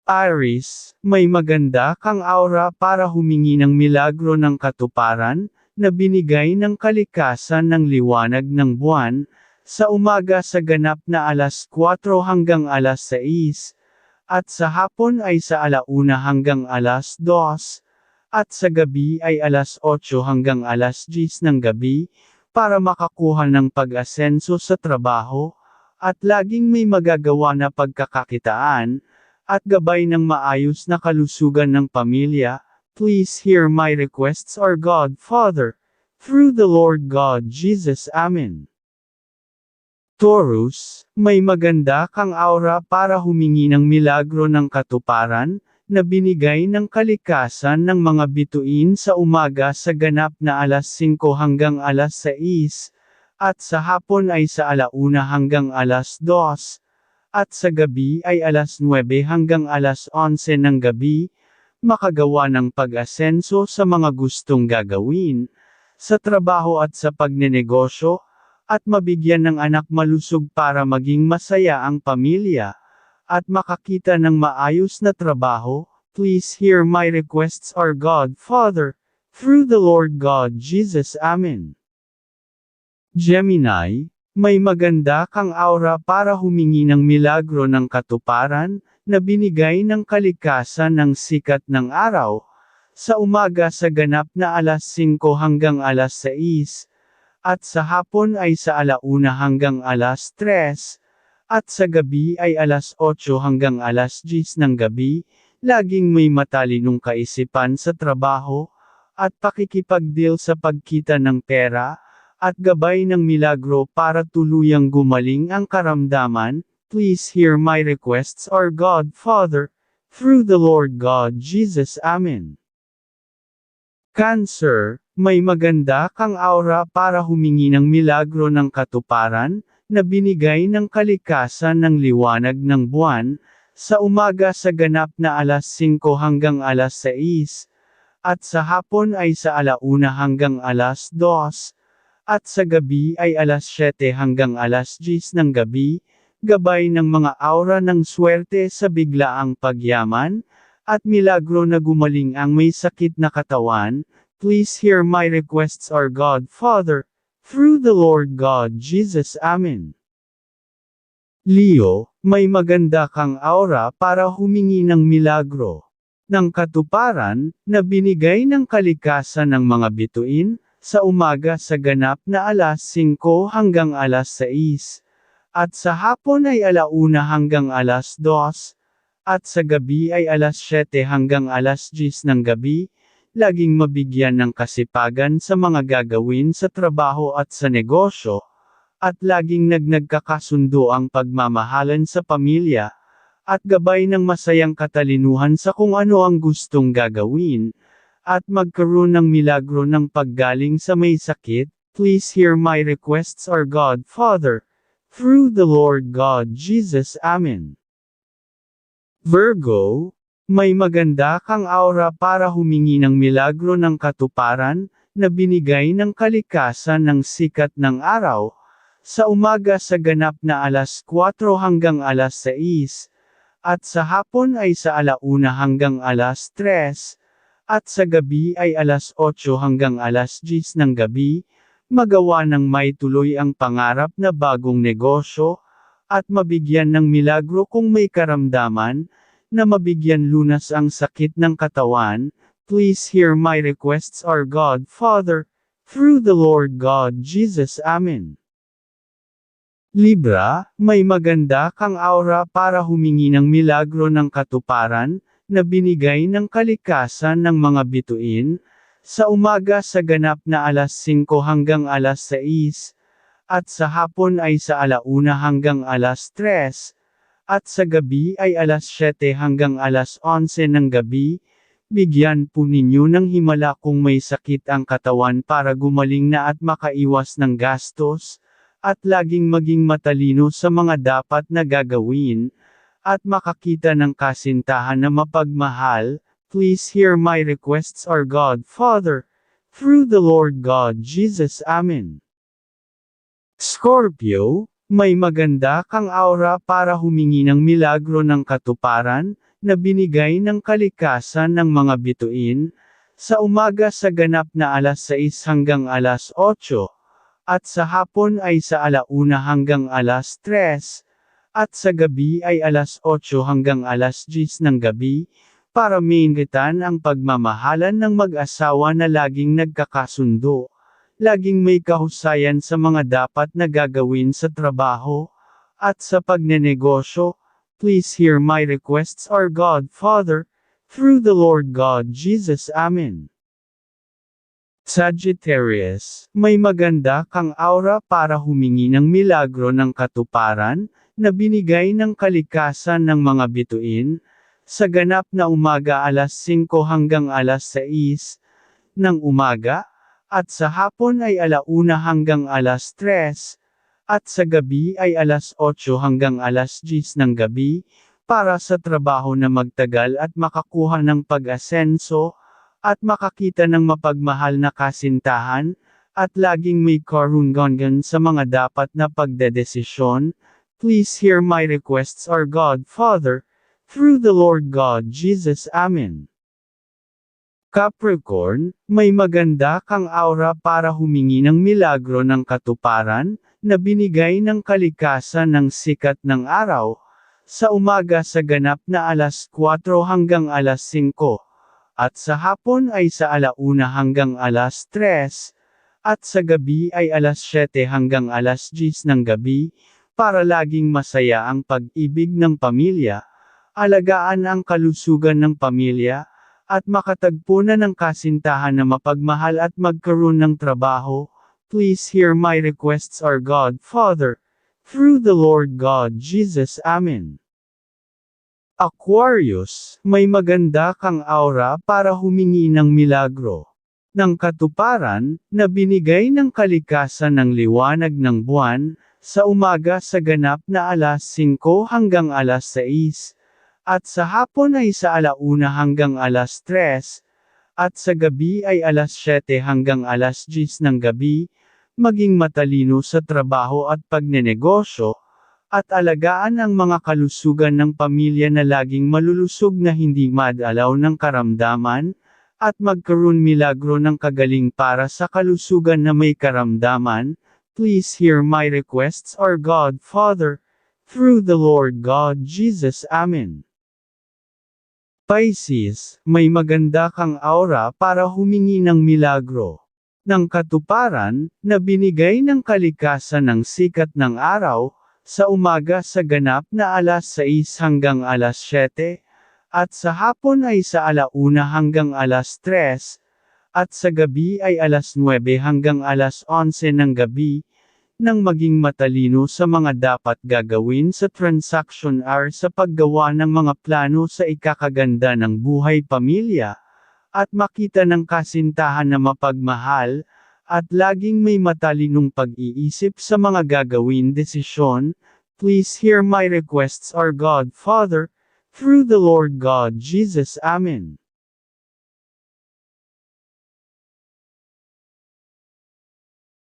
Aries, may maganda kang aura para humingi ng milagro ng katuparan, na binigay ng kalikasan ng liwanag ng buwan, sa umaga sa ganap na alas 4 hanggang alas 6, at sa hapon ay sa 1 hanggang alas 2, at sa gabi ay alas 8 hanggang alas 10 ng gabi, para makakuha ng pag-asenso sa trabaho, at laging may magagawa na pagkakakitaan, at gabay ng maayos na kalusugan ng pamilya. Please hear my requests, our God Father, through the Lord God Jesus. Amen. Taurus, may maganda kang aura para humingi ng milagro ng katuparan, na binigay ng kalikasan ng mga bituin sa umaga sa ganap na alas 5 hanggang alas 6, at sa hapon ay sa 1 hanggang alas 2, at sa gabi ay alas 9 hanggang alas 11 ng gabi, makagawa ng pag-asenso sa mga gustong gagawin, sa trabaho at sa pagnenegosyo, at mabigyan ng anak malusog para maging masaya ang pamilya, at makakita ng maayos na trabaho. Please hear my requests, our God Father, through the Lord God Jesus. Amen. Gemini, may maganda kang aura para humingi ng milagro ng katuparan, na binigay ng kalikasan ng sikat ng araw, sa umaga sa ganap na alas 5 hanggang alas 6, at sa hapon ay sa 1 hanggang alas 3, at sa gabi ay alas 8 hanggang alas 10 ng gabi, laging may matalinong kaisipan sa trabaho, at pakikipagdeal sa pagkita ng pera, at gabay ng milagro para tuluyang gumaling ang karamdaman. Please hear my requests, our God Father, through the Lord God Jesus. Amen. Cancer, may maganda kang aura para humingi ng milagro ng katuparan, na binigay ng kalikasan ng liwanag ng buwan, sa umaga sa ganap na alas 5 hanggang alas 6, at sa hapon ay sa 1 hanggang alas 2, at sa gabi ay alas 7 hanggang alas 10 ng gabi, gabay ng mga aura ng swerte sa biglaang pagyaman, at milagro na gumaling ang may sakit na katawan. Please hear my requests, our God Father, through the Lord God Jesus. Amen. Leo, may maganda kang aura para humingi ng milagro ng katuparan, na binigay ng kalikasan ng mga bituin, sa umaga sa ganap na alas 5 hanggang alas 6, at sa hapon ay 1 hanggang alas 2, at sa gabi ay alas 7 hanggang alas 10 ng gabi, laging mabigyan ng kasipagan sa mga gagawin sa trabaho at sa negosyo, at laging nagkakasundo ang pagmamahalan sa pamilya, at gabay ng masayang katalinuhan sa kung ano ang gustong gagawin, at magkaroon ng milagro ng paggaling sa may sakit. Please hear my requests, our God Father, through the Lord God Jesus. Amen. Virgo, may maganda kang aura para humingi ng milagro ng katuparan, na binigay ng kalikasan ng sikat ng araw, sa umaga sa ganap na alas 4 hanggang alas 6, at sa hapon ay sa 1 hanggang alas 3, at sa gabi ay alas 8 hanggang alas 10 ng gabi, magawa ng may tuloy ang pangarap na bagong negosyo, at mabigyan ng milagro kung may karamdaman, na mabigyan lunas ang sakit ng katawan. Please hear my requests, our God Father, through the Lord God Jesus. Amen. Libra, may maganda kang aura para humingi ng milagro ng katuparan, na binigay ng kalikasan ng mga bituin, sa umaga sa ganap na alas 5 hanggang alas 6, at sa hapon ay sa 1 hanggang alas 3, at sa gabi ay alas 7 hanggang alas 11 ng gabi. Bigyan po ninyo ng himala kung may sakit ang katawan para gumaling na at makaiwas ng gastos, at laging maging matalino sa mga dapat na gagawin, at makakita ng kasintahan na mapagmahal. Please hear my requests, our God Father, through the Lord God Jesus. Amen. Scorpio, may maganda kang aura para humingi ng milagro ng katuparan, na binigay ng kalikasan ng mga bituin, sa umaga sa ganap na 6 hanggang 8, at sa hapon ay sa 1 hanggang 3, at sa gabi ay 8 hanggang 10 ng gabi, para mainggitan ang pagmamahalan ng mag-asawa na laging nagkakasundo, laging may kahusayan sa mga dapat na gagawin sa trabaho, at sa pagnenegosyo. Please hear my requests, our God Father, through the Lord God Jesus. Amen. Sagittarius, may maganda kang aura para humingi ng milagro ng katuparan, na binigay ng kalikasan ng mga bituin, sa ganap na umaga 5 hanggang 6 ng umaga, at sa hapon ay 1 hanggang 3, at sa gabi ay 8 hanggang 10 ng gabi, para sa trabaho na magtagal at makakuha ng pag-asenso, at makakita ng mapagmahal na kasintahan, at laging may karunungan sa mga dapat na pagdedesisyon. Please hear my requests, our God Father, through the Lord God Jesus. Amen. Capricorn, may maganda kang aura para humingi ng milagro ng katuparan, na binigay ng kalikasan ng sikat ng araw, sa umaga sa ganap na 4 hanggang 5, at sa hapon ay sa 1 hanggang 3, at sa gabi ay 7 hanggang 10 ng gabi, para laging masaya ang pag-ibig ng pamilya, alagaan ang kalusugan ng pamilya, at makatagpo na ng kasintahan na mapagmahal at magkaroon ng trabaho. Please hear my requests, our God Father, through the Lord God Jesus. Amen. Aquarius, may maganda kang aura para humingi ng milagro ng katuparan, na binigay ng kalikasan ng liwanag ng buwan, sa umaga sa ganap na 5 hanggang 6, at sa hapon ay sa 1 hanggang 3, at sa gabi ay 7 hanggang 10 ng gabi, maging matalino sa trabaho at pagnenegosyo, at alagaan ang mga kalusugan ng pamilya na laging malulusog na hindi madalaw ng karamdaman, at magkaroon milagro ng kagaling para sa kalusugan na may karamdaman. Please hear my requests, our God Father, through the Lord God Jesus. Amen. Pisces, may maganda kang aura para humingi ng milagro ng katuparan, na binigay ng kalikasan ng sikat ng araw, sa umaga sa ganap na 6 hanggang 7, at sa hapon ay sa 1 hanggang 3, at sa gabi ay 9 hanggang 11 ng gabi, nang maging matalino sa mga dapat gagawin sa transaction or sa paggawa ng mga plano sa ikakaganda ng buhay pamilya, at makita ng kasintahan na mapagmahal, at laging may matalinong pag-iisip sa mga gagawin desisyon. Please hear my requests, our God Father, through the Lord God Jesus. Amen.